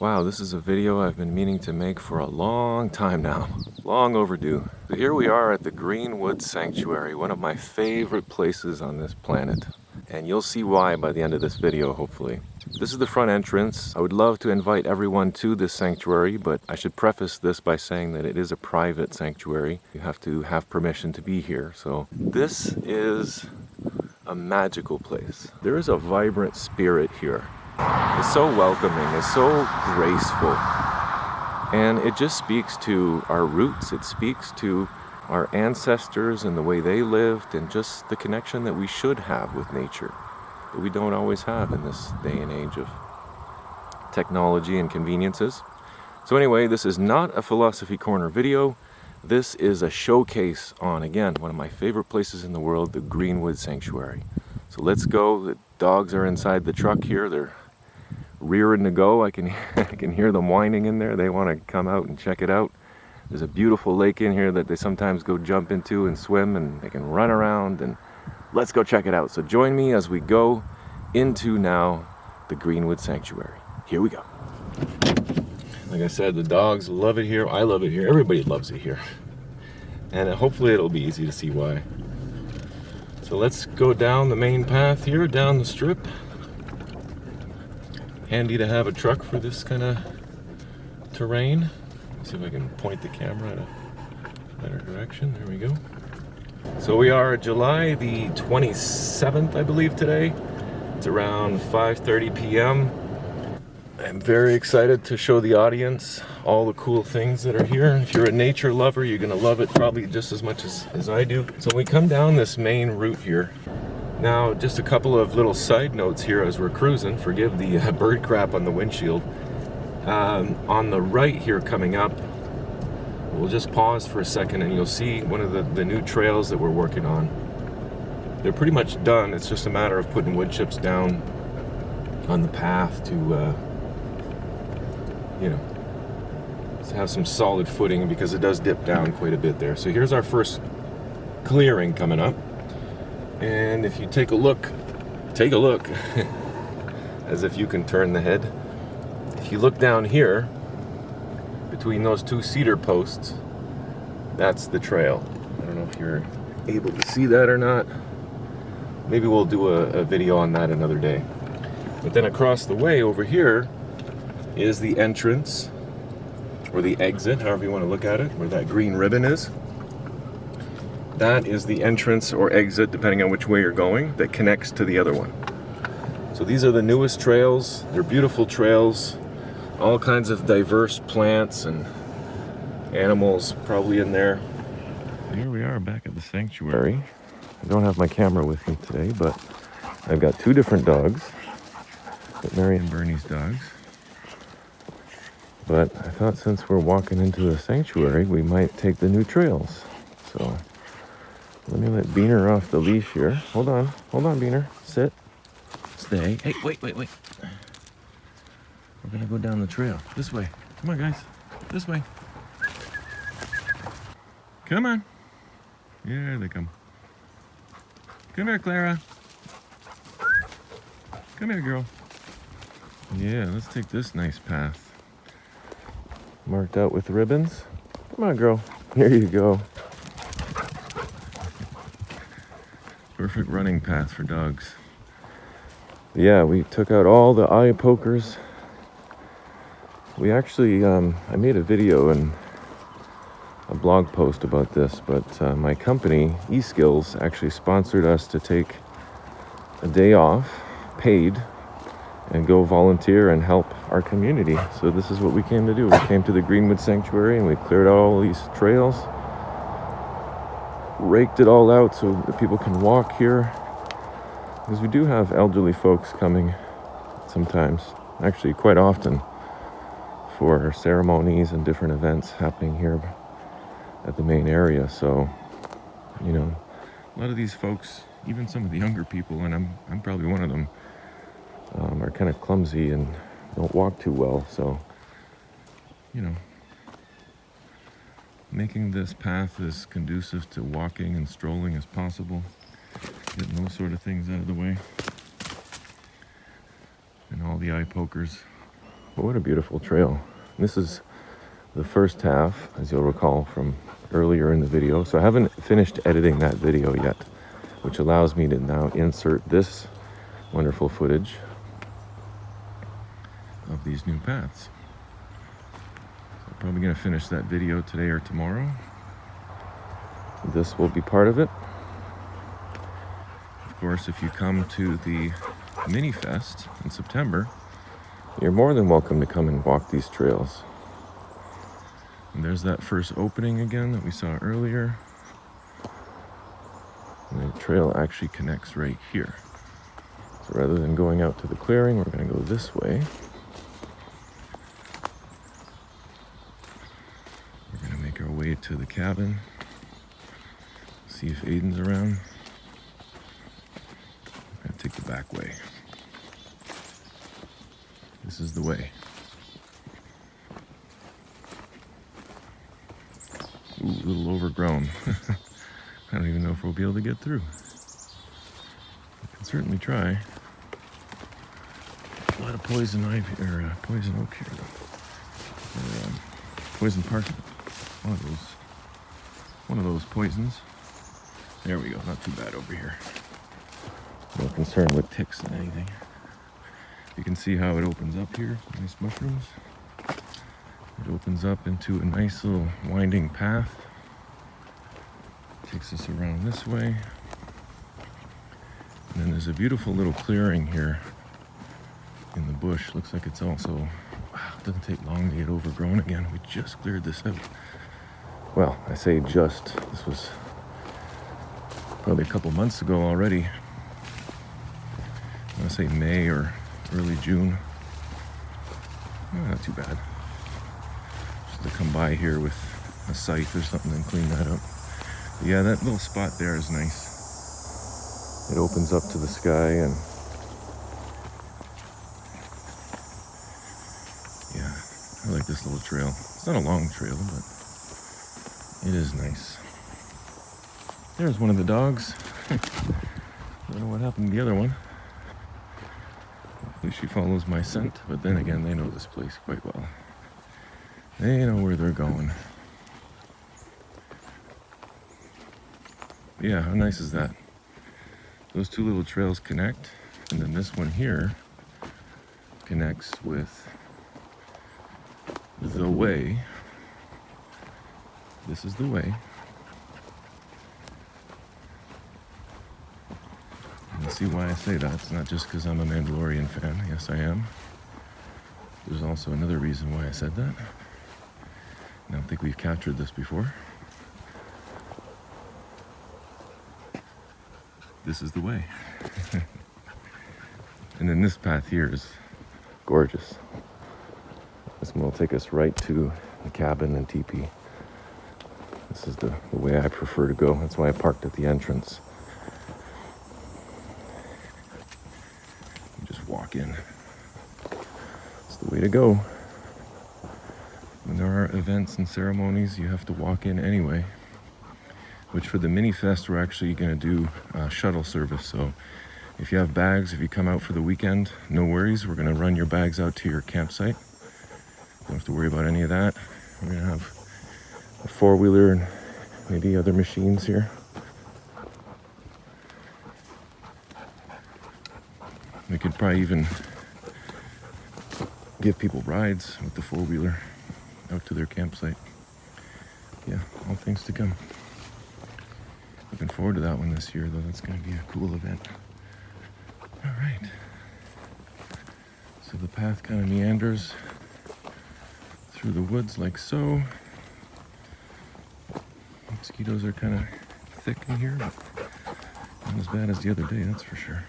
Wow, this is a video I've been meaning to make for a long time now. Long overdue. So here we are at the Greenwood Sanctuary, one of my favorite places on this planet. And you'll see why by the end of this video, hopefully. This is the front entrance. I would love to invite everyone to this sanctuary, but I should preface this by saying that it is a private sanctuary. You have to have permission to be here. So this is a magical place. There is a vibrant spirit here. It's so welcoming, it's so graceful, and it just speaks to our roots. It speaks to our ancestors and the way they lived, and just the connection that we should have with nature that we don't always have in this day and age of technology and conveniences. So anyway, this is not a Philosophy Corner video. This is a showcase on, again, one of my favorite places in the world, the Greenwood Sanctuary. So let's go. The dogs are inside the truck here. They're rearing to go. I can hear them whining in there. They want to come out and check it out. There's a beautiful lake in here that they sometimes go jump into and swim, and they can run around, and let's go check it out. So join me as we go into now the Greenwood Sanctuary. Here we go. Like I said, the dogs love it here. I love it here. Everybody loves it here. And hopefully it'll be easy to see why. So let's go down the main path here, down the strip. Handy to have a truck for this kind of terrain. Let's see if I can point the camera in a better direction. There we go. So we are July the 27th, I believe, today. It's around 5:30 p.m. I'm very excited to show the audience all the cool things that are here. If you're a nature lover, you're gonna love it probably just as much as I do. So we come down this main route here. Now, just a couple of little side notes here as we're cruising. Forgive the bird crap on the windshield. On the right here coming up, we'll just pause for a second and you'll see one of the new trails that we're working on. They're pretty much done. It's just a matter of putting wood chips down on the path to, to have some solid footing, because it does dip down quite a bit there. So here's our first clearing coming up. And if you take a look, as if you can turn the head. If you look down here, between those two cedar posts, that's the trail. I don't know if you're able to see that or not. Maybe we'll do a video on that another day. But then across the way over here is the entrance, or the exit, however you want to look at it, where that green ribbon is. That is the entrance or exit, depending on which way you're going, that connects to the other one. So these are the newest trails. They're beautiful trails. All kinds of diverse plants and animals probably in there. Here we are back at the sanctuary. I don't have my camera with me today, but I've got two different dogs. Got Mary and Bernie's dogs. But I thought since we're walking into the sanctuary, we might take the new trails. So let me let Beaner off the leash here. Hold on, Beaner. Sit. Stay. Hey, wait. We're gonna go down the trail. This way. Come on, guys. This way. Come on. Here they come. Come here, Clara. Come here, girl. Yeah, let's take this nice path. Marked out with ribbons. Come on, girl. Here you go. Perfect running path for dogs. Yeah, we took out all the eye pokers. We actually, I made a video and a blog post about this, but my company, eSkills, actually sponsored us to take a day off, paid, and go volunteer and help our community. So this is what we came to do. We came to the Greenwood Sanctuary and we cleared out all these trails, raked it all out so that people can walk here, because we do have elderly folks coming sometimes, actually quite often, for ceremonies and different events happening here at the main area. So, a lot of these folks, even some of the younger people, and I'm probably one of them, are kind of clumsy and don't walk too well. So, making this path as conducive to walking and strolling as possible, getting those sort of things out of the way, and all the eye pokers But what a beautiful trail. This is the first half, as you'll recall from earlier in the video. So I haven't finished editing that video yet, which allows me to now insert this wonderful footage of these new paths. So I'm probably going to finish that video today or tomorrow. This will be part of it. Of course, if you come to the Mini Fest in September, you're more than welcome to come and walk these trails. And there's that first opening again that we saw earlier. And the trail actually connects right here. So rather than going out to the clearing, we're going to go this way. We're going to make our way to the cabin. See if Aiden's around. I'm going to take the back way. This is the way. Ooh, a little overgrown. I don't even know if we'll be able to get through. We can certainly try. A lot of poison ivy, or poison oak here, though. Or, poison parsnip. One of those poisons. There we go, not too bad over here. More concerned with ticks than anything. You can see how it opens up here, nice mushrooms. It opens up into a nice little winding path. Takes us around this way. And then there's a beautiful little clearing here in the bush. Looks like it's also, wow, it doesn't take long to get overgrown again. We just cleared this out. Well, I say just, this was probably a couple months ago already. I want to say May or early June. Not too bad. Just to come by here with a scythe or something and clean that up. But yeah, that little spot there is nice. It opens up to the sky, and yeah, I like this little trail. It's not a long trail, but it is nice. There's one of the dogs. I don't know what happened to the other one. Hopefully she follows my scent, but then again, they know this place quite well. They know where they're going. But yeah, how nice is that? Those two little trails connect, and then this one here connects with the way. This is the way. And you'll see why I say that. It's not just because I'm a Mandalorian fan. Yes, I am. There's also another reason why I said that. I don't think we've captured this before. This is the way. And then this path here is gorgeous. This one will take us right to the cabin and teepee. This is the way I prefer to go. That's why I parked at the entrance. You just walk in. It's the way to go. When there are events and ceremonies, you have to walk in anyway. Which for the Mini Fest, we're actually going to do shuttle service. So if you have bags, if you come out for the weekend, no worries. We're going to run your bags out to your campsite. Don't have to worry about any of that. We're going to have a four-wheeler and maybe other machines here. We could probably even give people rides with the four-wheeler out to their campsite. Yeah, all things to come. Looking forward to that one this year, though. That's going to be a cool event. All right. So the path kind of meanders through the woods like so. Mosquitoes are kind of thick in here, but not as bad as the other day, that's for sure.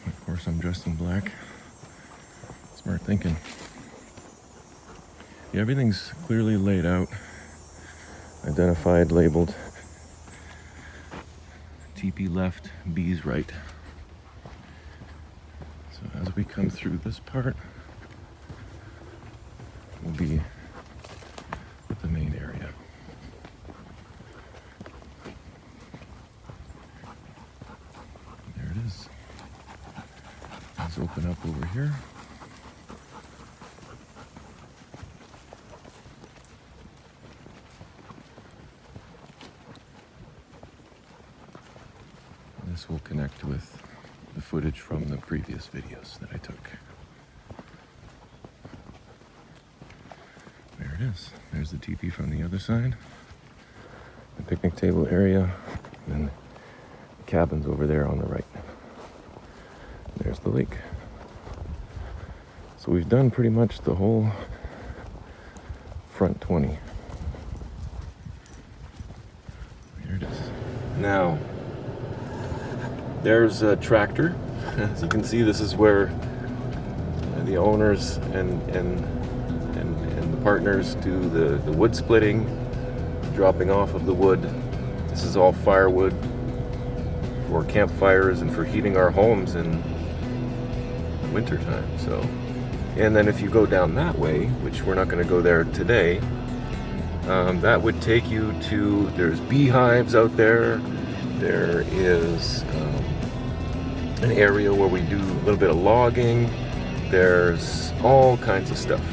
Of course, I'm dressed in black. Smart thinking. Yeah, everything's clearly laid out. Identified, labeled. TP left, B's right. So as we come through this part, we'll be at the main area. There it is. As Let's open up over here. This will connect with the footage from the previous videos that I took. There it is. There's the teepee from the other side. The picnic table area. And the cabin's over there on the right. There's the lake. So we've done pretty much the whole front 20. Here it is. Now, there's a tractor. As you can see, this is where the owners and the partners do the wood splitting, dropping off of the wood. This is all firewood for campfires and for heating our homes in wintertime. So, and then if you go down that way, which we're not going to go there today, that would take you to, there's beehives out there. There is an area where we do a little bit of logging. There's all kinds of stuff.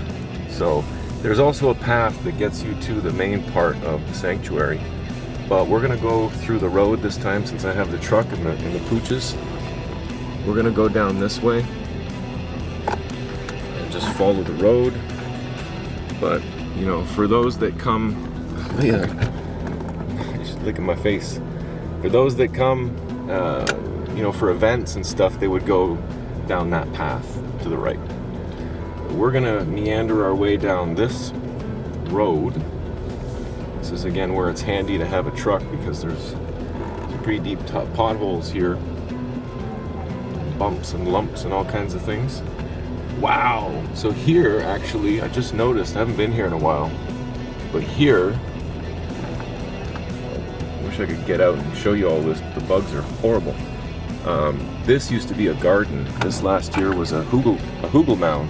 So there's also a path that gets you to the main part of the sanctuary. But we're gonna go through the road this time since I have the truck and the pooches. We're gonna go down this way and just follow the road. But you know, for those that come, yeah, just look at my face. For those that come, you know, for events and stuff, they would go down that path to the right. We're gonna meander our way down this road. This is again where it's handy to have a truck because there's some pretty deep potholes here, bumps and lumps and all kinds of things. Wow! So here, actually, I just noticed, I haven't been here in a while, but here, I wish I could get out and show you all this. The bugs are horrible. This used to be a garden. This last year was a hugel mound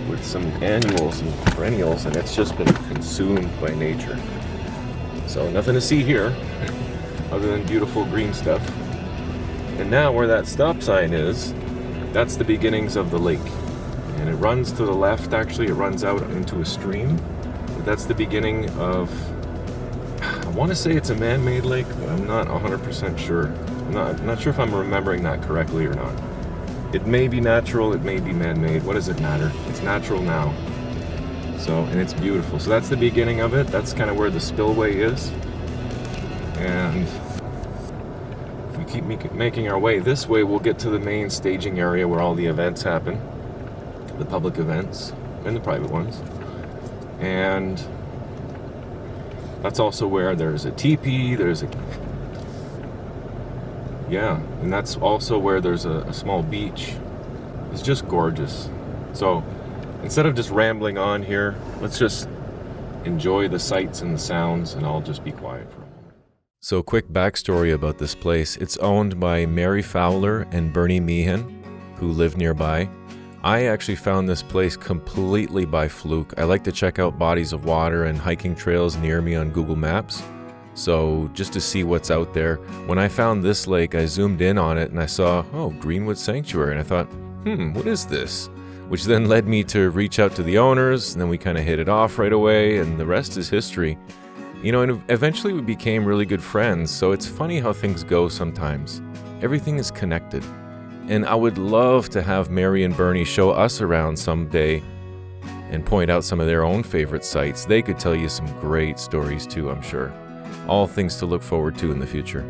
with some annuals and perennials, and it's just been consumed by nature. So nothing to see here other than beautiful green stuff. And now where that stop sign is, that's the beginnings of the lake. And it runs to the left, actually, it runs out into a stream. But that's the beginning of, I want to say it's a man-made lake, but I'm not 100% sure. I'm not sure if I'm remembering that correctly or not. It may be natural, it may be man-made. What does it matter? It's natural now. So, and it's beautiful. So that's the beginning of it. That's kind of where the spillway is. And if we keep making our way this way, we'll get to the main staging area where all the events happen. The public events and the private ones. And that's also where there's a teepee, yeah, and that's also where there's a small beach. It's just gorgeous. So instead of just rambling on here, let's just enjoy the sights and the sounds, and I'll just be quiet for a moment. So quick backstory about this place. It's owned by Mary Fowler and Bernie Meehan, who live nearby. I actually found this place completely by fluke. I like to check out bodies of water and hiking trails near me on Google Maps. So just to see what's out there. When I found this lake, I zoomed in on it and I saw, oh, Greenwood Sanctuary. And I thought, what is this? Which then led me to reach out to the owners, and then we kind of hit it off right away, and the rest is history. You know, and eventually we became really good friends, so it's funny how things go sometimes. Everything is connected. And I would love to have Mary and Bernie show us around someday and point out some of their own favorite sites. They could tell you some great stories too, I'm sure. All things to look forward to in the future.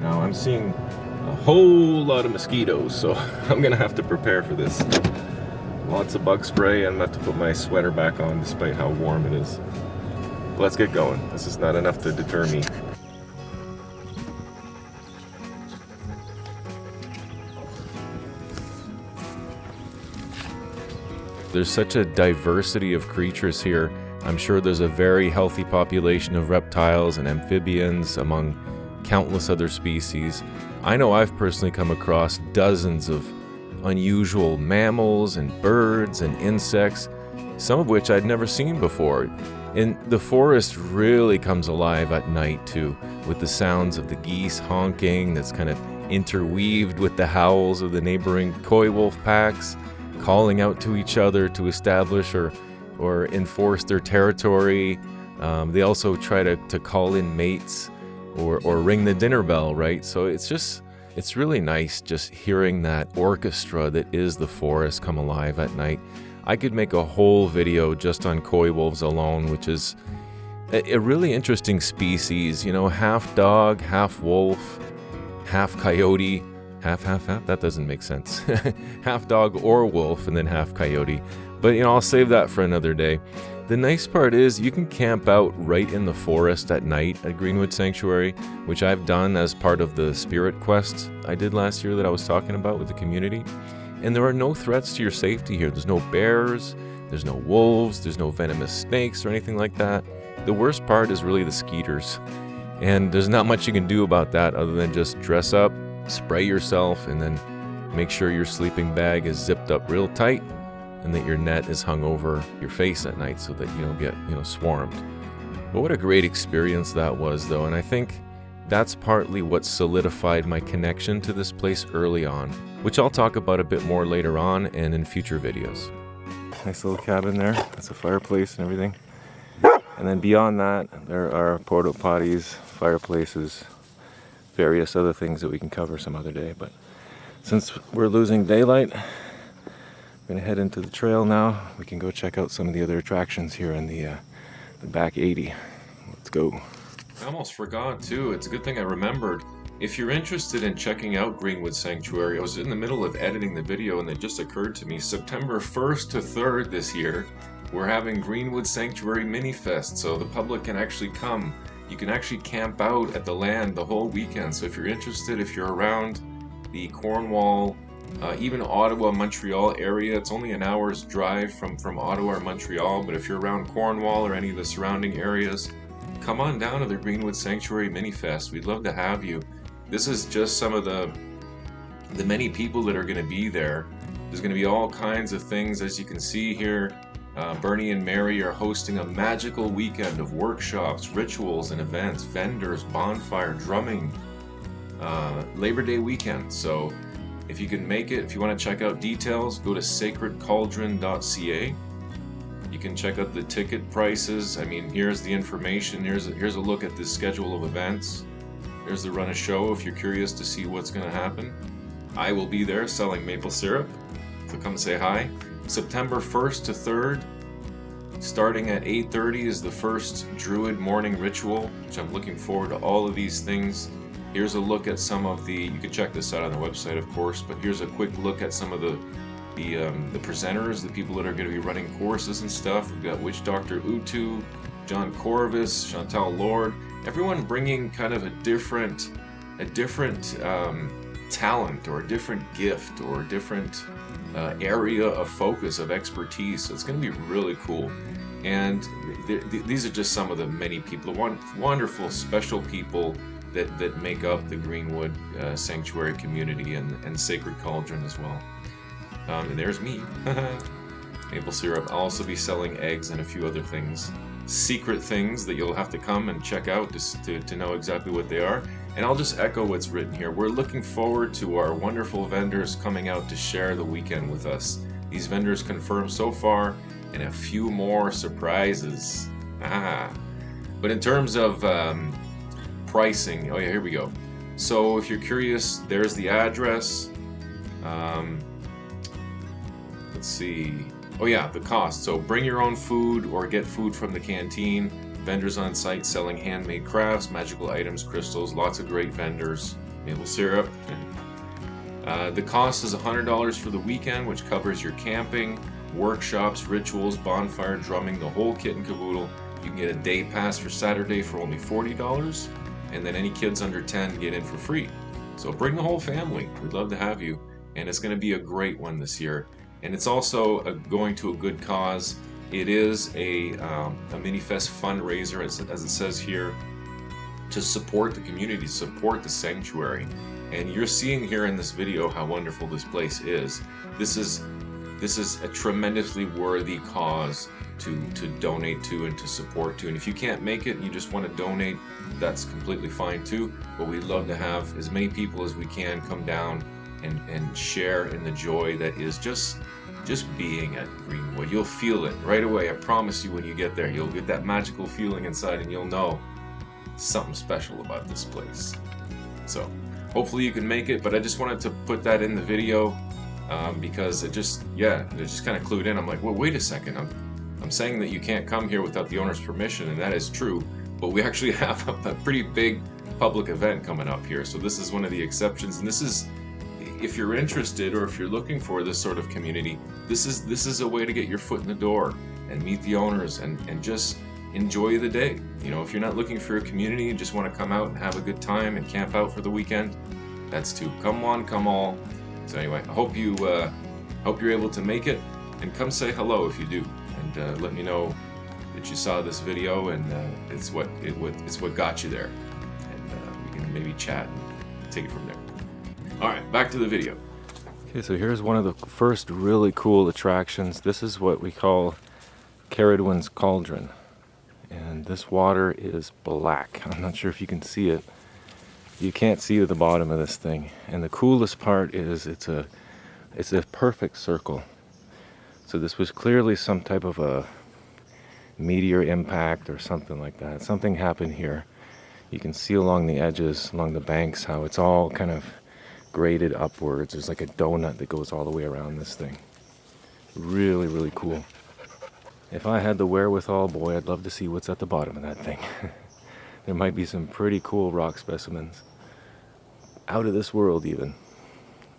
Now I'm seeing a whole lot of mosquitoes, so I'm gonna have to prepare for this. Lots of bug spray, and I'm gonna have to put my sweater back on despite how warm it is. But let's get going. This is not enough to deter me. There's such a diversity of creatures here. I'm sure there's a very healthy population of reptiles and amphibians among countless other species. I know I've personally come across dozens of unusual mammals and birds and insects, some of which I'd never seen before. And the forest really comes alive at night too, with the sounds of the geese honking that's kind of interweaved with the howls of the neighboring coy wolf packs, calling out to each other to establish or enforce their territory. They also try to call in mates or ring the dinner bell, right? So it's really nice just hearing that orchestra that is the forest come alive at night. I could make a whole video just on coy wolves alone, which is a really interesting species, you know, half dog, half wolf, half coyote, half, that doesn't make sense. Half dog or wolf and then half coyote. But, you know, I'll save that for another day. The nice part is you can camp out right in the forest at night at Greenwood Sanctuary, which I've done as part of the spirit quest I did last year that I was talking about with the community. And there are no threats to your safety here. There's no bears, there's no wolves, there's no venomous snakes or anything like that. The worst part is really the skeeters. And there's not much you can do about that other than just dress up, spray yourself, and then make sure your sleeping bag is zipped up real tight and that your net is hung over your face at night so that you don't get, you know, swarmed. But what a great experience that was, though, and I think that's partly what solidified my connection to this place early on, which I'll talk about a bit more later on and in future videos. Nice little cabin there. That's a fireplace and everything. And then beyond that, there are porta potties, fireplaces, various other things that we can cover some other day. But since we're losing daylight, we're going to head into the trail now. We can go check out some of the other attractions here in the back 80. Let's go. I almost forgot too. It's a good thing I remembered. If you're interested in checking out Greenwood Sanctuary, I was in the middle of editing the video and it just occurred to me, September 1st to 3rd this year, we're having Greenwood Sanctuary Mini Fest, so the public can actually come. You can actually camp out at the land the whole weekend. So if you're interested, if you're around the Cornwall, even Ottawa, Montreal area, it's only an hour's drive from Ottawa or Montreal, but if you're around Cornwall or any of the surrounding areas, come on down to the Greenwood Sanctuary Mini Fest. We'd love to have you. This is just some of the many people that are going to be there. There's going to be all kinds of things, as you can see here. Bernie and Mary are hosting a magical weekend of workshops, rituals, and events, vendors, bonfire, drumming, Labor Day weekend. So if you can make it, if you want to check out details, go to sacredcauldron.ca. You can check out the ticket prices. I mean, here's the information. Here's a look at the schedule of events. There's the run a show if you're curious to see what's going to happen. I will be there selling maple syrup, so come say hi. September 1st to 3rd, starting at 8:30 is the first Druid morning ritual, which I'm looking forward to all of these things. Here's a look at some of the, you can check this out on the website of course, but here's a quick look at some of the presenters, the people that are going to be running courses and stuff. We've got Witch Dr. Utu, John Corvus, Chantal Lord, everyone bringing kind of a different talent or a different gift or a different area of focus, of expertise. So it's going to be really cool. And these are just some of the many people, the wonderful, special people that make up the Greenwood Sanctuary community and Sacred Cauldron as well. And there's me. Maple syrup. I'll also be selling eggs and a few other things. Secret things that you'll have to come and check out to know exactly what they are. And I'll just echo what's written here. We're looking forward to our wonderful vendors coming out to share the weekend with us. These vendors confirmed so far, and a few more surprises. But in terms of pricing, oh yeah, here we go. So if you're curious, there's the address. Let's see. Oh yeah, the cost. So bring your own food or get food from the canteen. Vendors on site selling handmade crafts, magical items, crystals, lots of great vendors, maple syrup. The cost is $100 for the weekend, which covers your camping, workshops, rituals, bonfire, drumming, the whole kit and caboodle. You can get a day pass for Saturday for only $40, and then any kids under 10 get in for free. So bring the whole family. We'd love to have you, and it's going to be a great one this year. And it's also going to a good cause. It is a mini-fest fundraiser, as it says here, to support the community, support the sanctuary. And you're seeing here in this video how wonderful this place is. This this is a tremendously worthy cause to donate to and to support to. And if you can't make it and you just want to donate, that's completely fine too. But we'd love to have as many people as we can come down and share in the joy that is just being at Greenwood. You'll feel it right away. I promise you, when you get there, you'll get that magical feeling inside and you'll know something special about this place. So hopefully you can make it, but I just wanted to put that in the video because it just kind of clued in. I'm like, well, wait a second. I'm saying that you can't come here without the owner's permission, and that is true, but we actually have a pretty big public event coming up here. So this is one of the exceptions, and this is, if you're interested or if you're looking for this sort of community, this is a way to get your foot in the door and meet the owners and just enjoy the day. You know, if you're not looking for a community and just want to come out and have a good time and camp out for the weekend, that's too. Come one, come all. So anyway, I hope you're able to make it, and come say hello if you do, and let me know that you saw this video and it's what got you there, and we can maybe chat and take it from there. All right, back to the video. Okay, so here's one of the first really cool attractions. This is what we call Carridwen's Cauldron, and this water is black. I'm not sure if you can see it. You can't see the bottom of this thing, and the coolest part is it's a perfect circle. So this was clearly some type of a meteor impact or something like that. Something happened here. You can see along the edges, along the banks, how it's all kind of graded upwards. There's like a donut that goes all the way around this thing. Really, really cool. If I had the wherewithal, boy, I'd love to see what's at the bottom of that thing. There might be some pretty cool rock specimens. Out of this world even.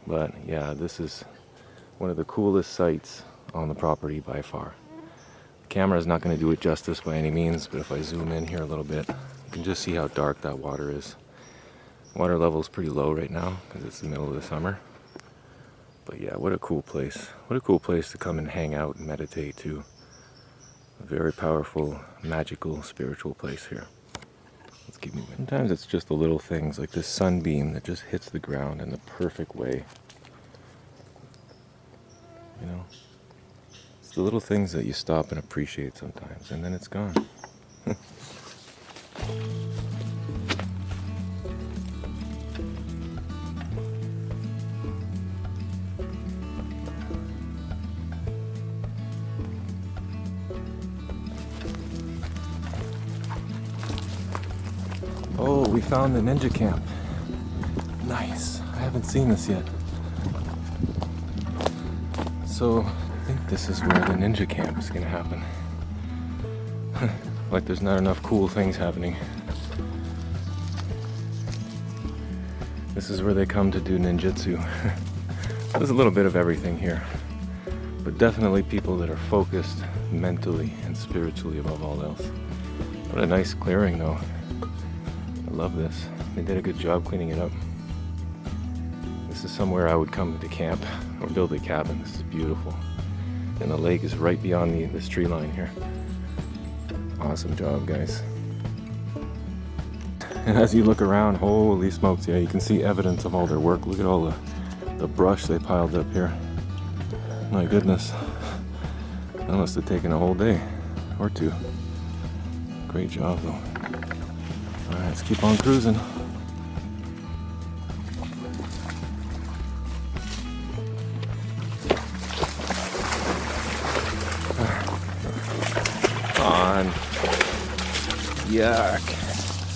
But yeah, this is one of the coolest sights on the property by far. The camera is not going to do it justice by any means, but if I zoom in here a little bit, you can just see how dark that water is. Water level is pretty low right now because it's the middle of the summer. But yeah, what a cool place. What a cool place to come and hang out and meditate too. A very powerful, magical, spiritual place here. Let's keep moving. Sometimes it's just the little things like this sunbeam that just hits the ground in the perfect way. You know? It's the little things that you stop and appreciate sometimes, and then it's gone. Oh, we found the ninja camp. Nice. I haven't seen this yet. So, I think this is where the ninja camp is gonna happen. Like there's not enough cool things happening. This is where they come to do ninjutsu. There's a little bit of everything here. But definitely people that are focused mentally and spiritually above all else. What a nice clearing though. I love this. They did a good job cleaning it up. This is somewhere I would come to camp or build a cabin. This is beautiful. And the lake is right beyond this tree line here. Awesome job, guys. And as you look around, holy smokes, yeah, you can see evidence of all their work. Look at all the brush they piled up here. My goodness. That must have taken a whole day or two. Great job, though. All right, let's keep on cruising. On. Yuck.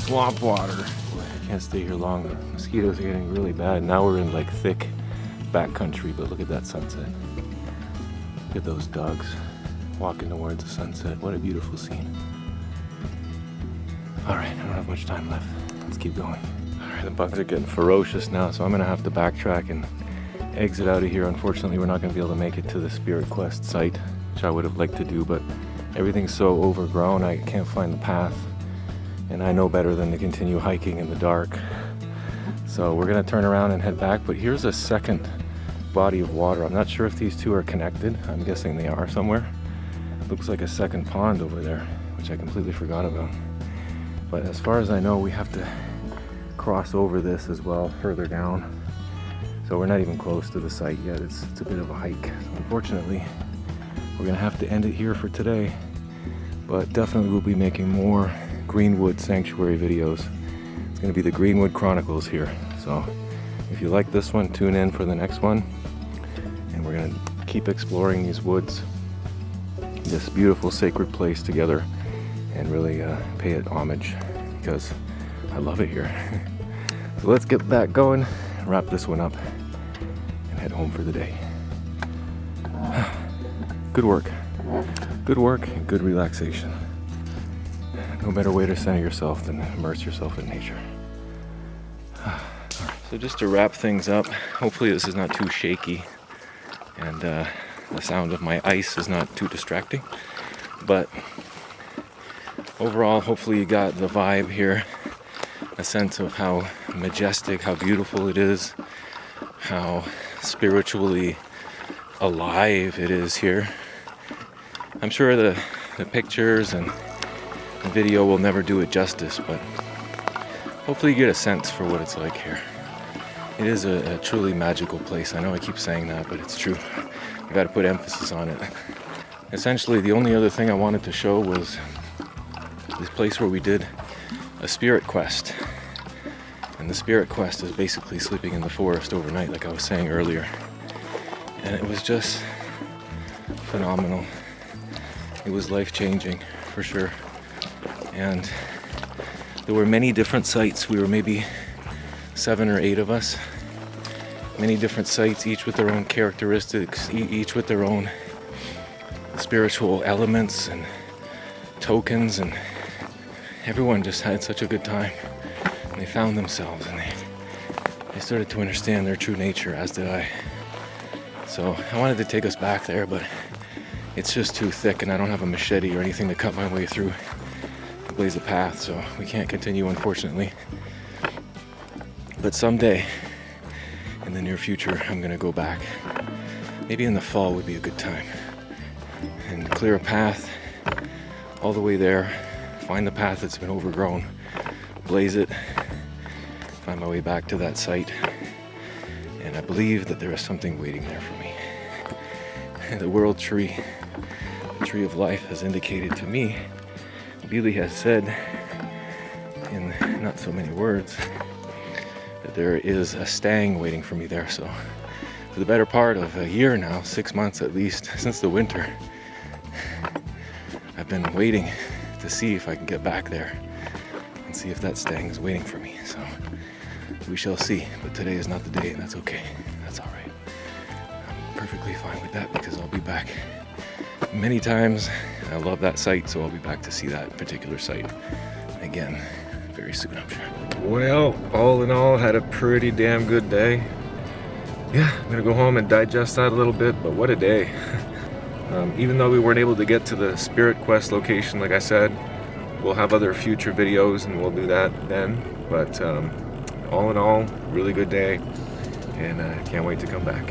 Swamp water. I can't stay here long. The mosquitoes are getting really bad. Now we're in like thick backcountry, but look at that sunset. Look at those dogs walking towards the sunset. What a beautiful scene. Alright, I don't have much time left. Let's keep going. Alright, the bugs are getting ferocious now, so I'm going to have to backtrack and exit out of here. Unfortunately, we're not going to be able to make it to the Spirit Quest site, which I would have liked to do, but everything's so overgrown, I can't find the path. And I know better than to continue hiking in the dark. So we're going to turn around and head back, but here's a second body of water. I'm not sure if these two are connected. I'm guessing they are somewhere. Looks like a second pond over there, which I completely forgot about. But as far as I know, we have to cross over this as well further down. So we're not even close to the site yet. It's a bit of a hike. So unfortunately, we're gonna have to end it here for today, but definitely we'll be making more Greenwood Sanctuary videos. It's gonna be the Greenwood Chronicles here. So if you like this one, tune in for the next one. And we're gonna keep exploring these woods, this beautiful sacred place together, and really pay it homage because I love it here. So let's get back going, wrap this one up, and head home for the day. Good work. Good work and good relaxation. No better way to center yourself than immerse yourself in nature. So just to wrap things up, hopefully this is not too shaky and the sound of my ice is not too distracting. But overall, hopefully you got the vibe here, a sense of how majestic, how beautiful it is, how spiritually alive it is here. I'm sure the pictures and the video will never do it justice, but hopefully you get a sense for what it's like here. It is a truly magical place. I know I keep saying that, but it's true. I gotta put emphasis on it. Essentially, the only other thing I wanted to show was this place where we did a spirit quest. And the spirit quest is basically sleeping in the forest overnight, like I was saying earlier. And it was just phenomenal. It was life-changing, for sure. And there were many different sites. We were maybe 7 or 8 of us. Many different sites, each with their own characteristics, each with their own spiritual elements and tokens, and everyone just had such a good time. And they found themselves, and they started to understand their true nature, as did I. So I wanted to take us back there, but it's just too thick, and I don't have a machete or anything to cut my way through and blaze a path, so we can't continue, unfortunately. But someday, in the near future, I'm gonna go back. Maybe in the fall would be a good time. And clear a path all the way there, find the path that's been overgrown, blaze it, find my way back to that site. And I believe that there is something waiting there for me. The world tree, the tree of life, has indicated to me, Billy has said in not so many words, that there is a stang waiting for me there. So for the better part of a year now, 6 months at least, since the winter, I've been waiting to see if I can get back there and see if that stang is waiting for me. So we shall see, but today is not the day, and that's okay. That's all right. I'm perfectly fine with that because I'll be back many times. I love that site, so I'll be back to see that particular site again very soon, I'm sure. Well, all in all, had a pretty damn good day. Yeah, I'm gonna go home and digest that a little bit, but what a day. Even though we weren't able to get to the Spirit Quest location, like I said, we'll have other future videos and we'll do that then. But all in all, really good day, and I can't wait to come back.